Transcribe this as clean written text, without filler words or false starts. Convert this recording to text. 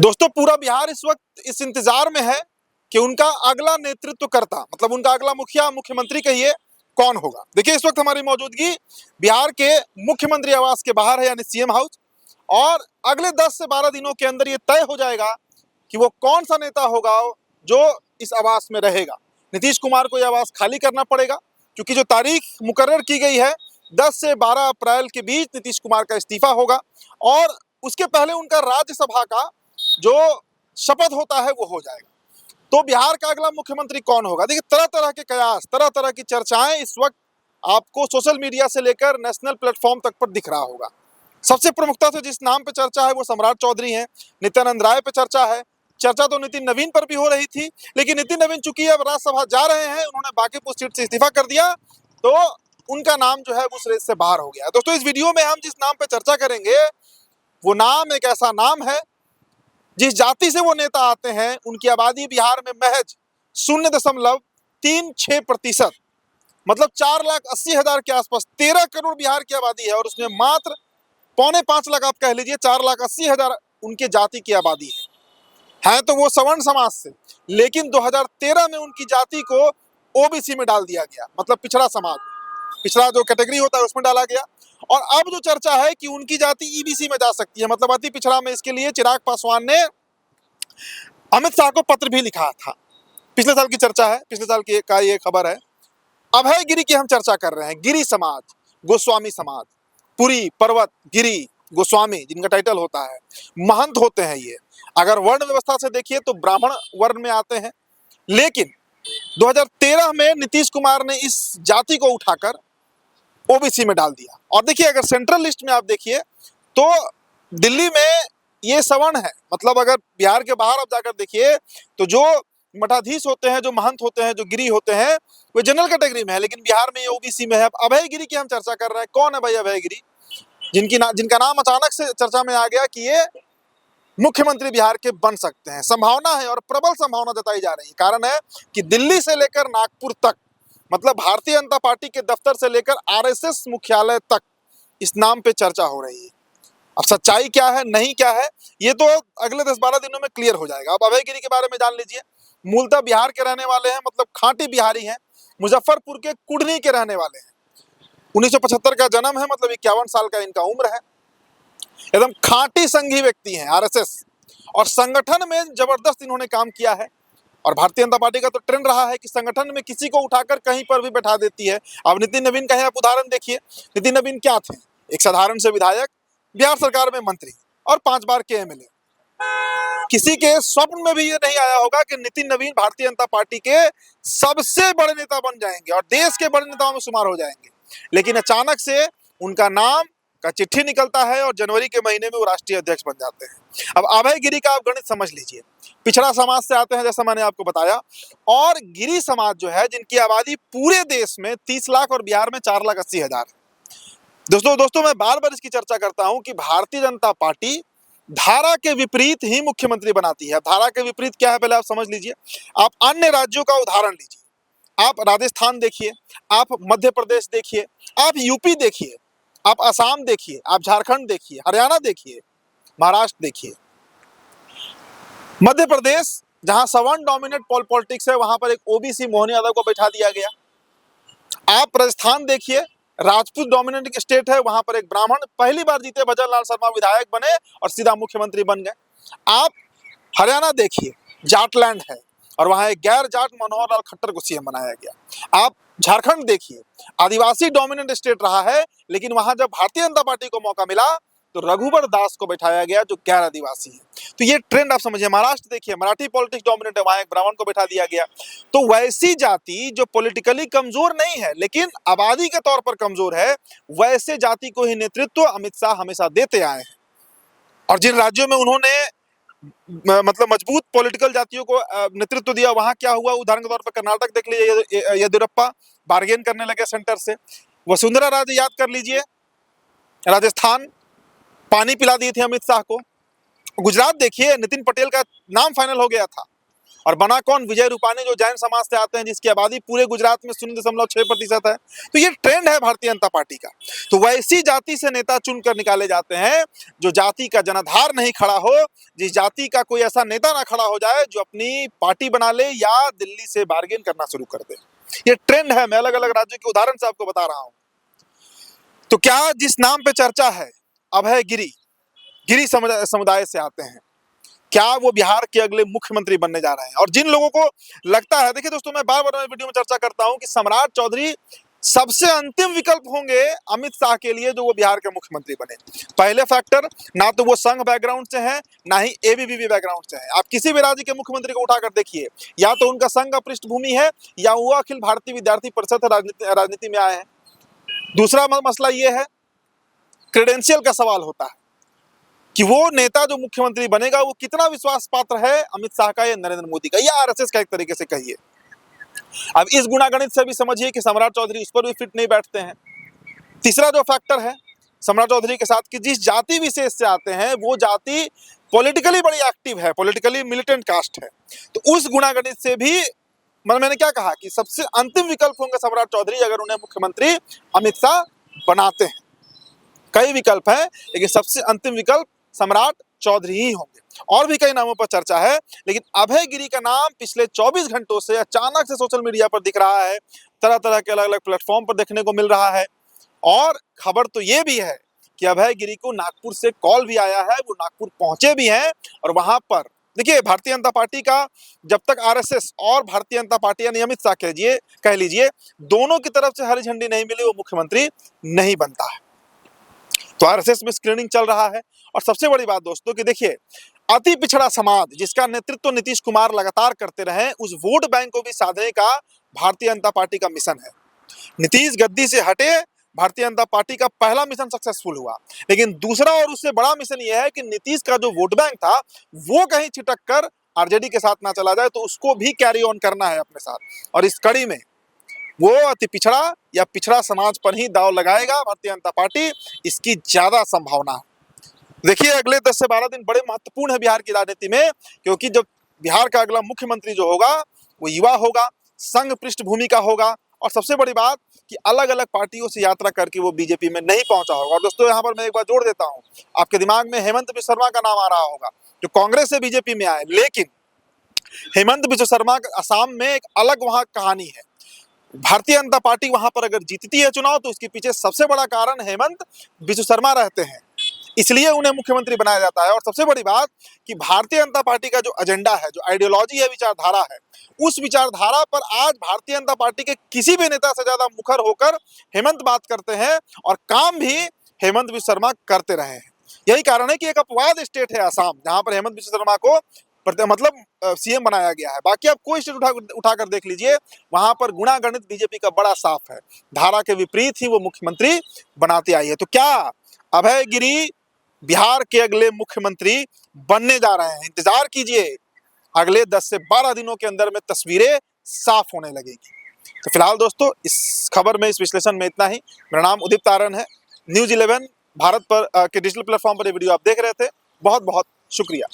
दोस्तों पूरा बिहार इस वक्त इस इंतजार में है कि उनका अगला नेतृत्वकर्ता मतलब उनका अगला मुखिया मुख्यमंत्री कहिए कौन होगा। देखिए इस वक्त हमारी मौजूदगी बिहार के मुख्यमंत्री आवास के बाहर है यानी सीएम हाउस, और अगले 10 से 12 दिनों के अंदर ये तय हो जाएगा कि वो कौन सा नेता होगा जो इस आवास में रहेगा। नीतीश कुमार को यह आवास खाली करना पड़ेगा क्योंकि जो तारीख मुकर्रर की गई है 10 से 12 अप्रैल के बीच नीतीश कुमार का इस्तीफा होगा और उसके पहले उनका राज्यसभा का जो शपथ होता है वो हो जाएगा। तो बिहार का अगला मुख्यमंत्री कौन होगा, देखिए तरह तरह के कयास, तरह तरह की चर्चाएं इस वक्त आपको सोशल मीडिया से लेकर नेशनल प्लेटफॉर्म तक पर दिख रहा होगा। सबसे प्रमुखता से जिस नाम पे चर्चा है वो सम्राट चौधरी हैं, नित्यानंद राय पे चर्चा है। चर्चा तो नितिन नवीन पर भी हो रही थी, लेकिन नितिन नवीन चूंकि अब राज्यसभा जा रहे हैं, उन्होंने बांकीपुर सीट से इस्तीफा कर दिया, तो उनका नाम जो है उस रेस से बाहर हो गया। दोस्तों इस वीडियो में हम जिस नाम पे चर्चा करेंगे वो नाम एक ऐसा नाम है जिस जाति से वो नेता आते हैं उनकी आबादी बिहार में महज 0.36%, मतलब 4,80,000 के आसपास। 13 करोड़ बिहार की आबादी है और उसमें मात्र 4.25 लाख, आप कह लीजिए 4,80,000 उनके जाति की आबादी है तो वो सवर्ण समाज से। लेकिन 2013 में उनकी जाति को ओबीसी में डाल दिया गया, मतलब पिछड़ा समाज, पिछड़ा जो कैटेगरी होता है उसमें डाला गया। और अब जो चर्चा है कि उनकी जाति ईबीसी में जा सकती है, मतलब अति पिछड़ा में। इसके लिए चिराग पासवान ने अमित शाह को पत्र भी लिखा था। पिछले साल की चर्चा है, पिछले साल की का ये खबर है। अभय गिरी की हम चर्चा कर रहे हैं। गिरी समाज, गोस्वामी समाज, पुरी, पर्वत, गिरी, गोस्वामी जिनका टाइटल होता है, महंत होते हैं ये। अगर वर्ण व्यवस्था से देखिए तो ब्राह्मण वर्ण में आते हैं, लेकिन 2013 में नीतीश कुमार ने इस जाति को उठाकर ओबीसी में डाल दिया। और देखिए अगर सेंट्रल लिस्ट में आप देखिए तो दिल्ली में ये सवर्ण है, मतलब अगर बिहार के बाहर आप जाकर देखिए तो जो मठाधीश होते हैं, जो महंत होते हैं, जो गिरी होते हैं, वो जनरल कैटेगरी में है, लेकिन बिहार में ये ओबीसी में है। अब अभय गिरी की हम चर्चा कर रहे हैं। कौन है भाई अभय गिरी, जिनका नाम अचानक से चर्चा में आ गया कि ये मुख्यमंत्री बिहार के बन सकते हैं। संभावना है और प्रबल संभावना जताई जा रही है। कारण है कि दिल्ली से लेकर नागपुर तक, मतलब भारतीय जनता पार्टी के दफ्तर से लेकर आरएसएस मुख्यालय तक इस नाम पे चर्चा हो रही है। अब सच्चाई क्या है नहीं क्या है ये तो अगले 10-12 दिनों में क्लियर हो जाएगा। अब अभय गिरी के बारे में जान लीजिए। मूलतः बिहार के रहने वाले हैं, मतलब खांटी बिहारी हैं, मुजफ्फरपुर के कुढ़नी के रहने वाले हैं। 1975 का जन्म है, मतलब 51 साल का इनका उम्र है। एकदम खांटी संघी व्यक्ति हैं आरएसएस, और संगठन में जबरदस्त इन्होंने काम किया है। और भारतीय जनता पार्टी का तो ट्रेंड रहा है कि संगठन में किसी को उठाकर कहीं पर भी बैठा देती है। अब नितिन नवीन का आप उदाहरण देखिए। नितिन नवीन क्या थे, एक साधारण से विधायक, बिहार सरकार में मंत्री और 5 बार के एमएलए। किसी के स्वप्न में भी ये नहीं आया होगा कि नितिन नवीन भारतीय जनता पार्टी के सबसे बड़े नेता बन जाएंगे और देश के बड़े नेताओं में शुमार हो जाएंगे। लेकिन अचानक से उनका नाम का चिट्ठी निकलता है और जनवरी के महीने में वो राष्ट्रीय अध्यक्ष बन जाते हैं। अब अभय गिरी का आप गणित समझ लीजिए। पिछड़ा समाज से आते हैं जैसा मैंने आपको बताया, और गिरी समाज जो है जिनकी आबादी पूरे देश में 30 लाख और बिहार में 4,80,000 है। दोस्तों मैं बार बार इसकी चर्चा करता हूं कि भारतीय जनता पार्टी धारा के विपरीत ही मुख्यमंत्री बनाती है। धारा के विपरीत क्या है पहले आप समझ लीजिए। आप अन्य राज्यों का उदाहरण लीजिए, आप राजस्थान देखिए, आप मध्य प्रदेश देखिए, आप यूपी देखिए, आप असम देखिए, आप झारखंड देखिए, हरियाणा देखिए, महाराष्ट्र देखिए। मध्य प्रदेश जहां सवर्ण डोमिनेट पॉलिटिक्स है वहां पर एक ओबीसी मोहन यादव को बैठा दिया गया। आप राजस्थान देखिए, राजपूत डोमिनेटिंग स्टेट है, वहां पर एक ब्राह्मण पहली बार जीते, भजन लाल शर्मा विधायक बने और सीधा मुख्यमंत्री बन गए। आप हरियाणा देखिए, जाटलैंड है और वहां एक गैर जाट मनोहर लाल खट्टर को सीएम बनाया गया। आप झारखंड देखिए, आदिवासी डोमिनेंट स्टेट रहा है, लेकिन वहां जब भारतीय जनता पार्टी को मौका मिला तो रघुवर दास को बैठाया गया जो गैर आदिवासी है। तो ये ट्रेंड आप समझिए। महाराष्ट्र देखिए, मराठी पॉलिटिक्स डोमिनेट है, वहां एक ब्राह्मण को बैठा दिया गया। तो वैसी जाति जो पॉलिटिकली कमजोर नहीं है लेकिन आबादी के तौर पर कमजोर है, वैसे जाति को ही नेतृत्व अमित शाह हमेशा देते आए हैं। और जिन राज्यों में उन्होंने मतलब मजबूत पॉलिटिकल जातियों को नेतृत्व दिया, वहां क्या हुआ, उदाहरण के तौर पर कर्नाटक देख लीजिए, येदियुरप्पा बार्गेन करने लगे सेंटर से। वसुंधरा राजे याद कर लीजिए, राजस्थान पानी पिला दिए थे अमित शाह को। गुजरात देखिए, नितिन पटेल का नाम फाइनल हो गया था और बना कौन? विजय रूपाणी, जो जैन समाज से आते हैं, जिसकी आबादी पूरे गुजरात में 0.6% है। तो ये ट्रेंड है भारतीय जनता पार्टी का। तो वैसी जाति से नेता चुनकर निकाले जाते हैं जो जाति का जनाधार नहीं खड़ा हो, जिस जाति का कोई ऐसा नेता ना खड़ा हो जाए जो अपनी पार्टी बना ले या दिल्ली से बार्गेन करना शुरू कर दे। ये ट्रेंड है। मैं अलग अलग राज्यों के उदाहरण से आपको बता रहा हूं। तो क्या जिस नाम पे चर्चा है, अभय गिरी समुदाय से आते हैं, क्या वो बिहार के अगले मुख्यमंत्री बनने जा रहे हैं? और जिन लोगों को लगता है, देखिए दोस्तों, मैं बार बार वीडियो में चर्चा करता हूं कि सम्राट चौधरी सबसे अंतिम विकल्प होंगे अमित शाह के लिए, जो वो बिहार के मुख्यमंत्री बने। पहले फैक्टर, ना तो वो संघ बैकग्राउंड से हैं, ना ही एबीवीपी बैकग्राउंड से हैं। आप किसी भी राज्य के मुख्यमंत्री को उठाकर देखिए, या तो उनका संघ पृष्ठभूमि है या वो अखिल भारतीय विद्यार्थी परिषद राजनीति में आए हैं। दूसरा मसला ये है, क्रेडेंशियल का सवाल होता है कि वो नेता जो मुख्यमंत्री बनेगा वो कितना विश्वास पात्र है अमित शाह का या नरेंद्र मोदी का या आरएसएस का, एक तरीके से कहिए। अब इस गुणागणित से भी समझिए कि सम्राट चौधरी उस पर भी फिट नहीं बैठते हैं। तीसरा जो फैक्टर है सम्राट चौधरी के साथ, कि जिस जाति विशेष से आते हैं वो जाति पॉलिटिकली बड़ी एक्टिव है, पॉलिटिकली मिलिटेंट कास्ट है। तो उस गुणागणित से भी मैंने क्या कहा कि सबसे अंतिम विकल्प होंगे सम्राट चौधरी अगर उन्हें मुख्यमंत्री अमित शाह बनाते हैं। कई विकल्प हैं, लेकिन सबसे अंतिम विकल्प सम्राट चौधरी ही होंगे। और भी कई नामों पर चर्चा है, लेकिन अभय गिरी का नाम पिछले 24 घंटों से अचानक से सोशल मीडिया पर दिख रहा है, तरह तरह के अलग अलग प्लेटफॉर्म पर देखने को मिल रहा है। और खबर तो ये भी है कि अभय गिरी को नागपुर से कॉल भी आया है, वो नागपुर पहुंचे भी हैं। और वहां पर देखिए, भारतीय जनता पार्टी का जब तक आरएसएस और भारतीय जनता पार्टी यानी अमित शाह कह लीजिए, दोनों की तरफ से हरी झंडी नहीं मिली, वो मुख्यमंत्री नहीं बनता है। तो आरएसएस में स्क्रीनिंग चल रहा है। और सबसे बड़ी बात दोस्तों कि देखिए, अति पिछड़ा समाज जिसका नेतृत्व नीतीश कुमार लगातार करते रहे, उस वोट बैंक को भी साधने का भारतीय जनता पार्टी का मिशन है। नीतीश गद्दी से हटे, भारतीय जनता पार्टी का पहला मिशन सक्सेसफुल हुआ। लेकिन दूसरा और उससे बड़ा मिशन यह है कि नीतीश का जो वोट बैंक था वो कहीं छिटक कर आरजेडी के साथ ना चला जाए, तो उसको भी कैरी ऑन करना है अपने साथ। और इस कड़ी में वो अति पिछड़ा या पिछड़ा समाज पर ही दांव लगाएगा भारतीय जनता पार्टी, इसकी ज्यादा संभावना है। देखिए, अगले 10 से 12 दिन बड़े महत्वपूर्ण है बिहार की राजनीति में, क्योंकि जब बिहार का अगला मुख्यमंत्री जो होगा वो युवा होगा, संघ पृष्ठभूमि का होगा। और सबसे बड़ी बात कि अलग अलग पार्टियों से यात्रा करके वो बीजेपी में नहीं पहुंचा होगा। और दोस्तों, यहाँ पर मैं एक बार जोड़ देता हूं, आपके दिमाग में हेमंत बिस्वा शर्मा का नाम आ रहा होगा, जो कांग्रेस से बीजेपी में आए। लेकिन हेमंत बिस्वा शर्मा असम में एक अलग वहां कहानी है। भारतीय जनता पार्टी वहां पर अगर जीतती है चुनाव, तो उसके पीछे सबसे बड़ा कारण हेमंत बिस्वा शर्मा रहते हैं, इसलिए उन्हें मुख्यमंत्री बनाया जाता है। और सबसे बड़ी बात कि भारतीय जनता पार्टी का जो एजेंडा है, जो आइडियोलॉजी है, विचारधारा है, उस विचारधारा पर आज भारतीय जनता पार्टी के किसी भी नेता से ज्यादा मुखर होकर हेमंत बात करते हैं, और काम भी हेमंत बिस्वा शर्मा करते रहे हैं। यही कारण है कि एक अपवाद स्टेट है असम, जहां पर हेमंत बिस्वा शर्मा को सीएम बनाया गया है। बाकी आप कोई स्टेट उठाकर देख लीजिए, वहां पर गुणागणित बीजेपी का बड़ा साफ है, धारा के विपरीत ही वो मुख्यमंत्री बनाती आई है। तो क्या अभय गिरी बिहार के अगले मुख्यमंत्री बनने जा रहे हैं? इंतजार कीजिए, अगले 10 से 12 दिनों के अंदर में तस्वीरें साफ होने लगेगी। तो फिलहाल दोस्तों, इस खबर में, इस विश्लेषण में इतना ही। मेरा नाम उदित तारन है। न्यूज़ 11 भारत पर के डिजिटल प्लेटफॉर्म पर ये वीडियो आप देख रहे थे। बहुत बहुत शुक्रिया।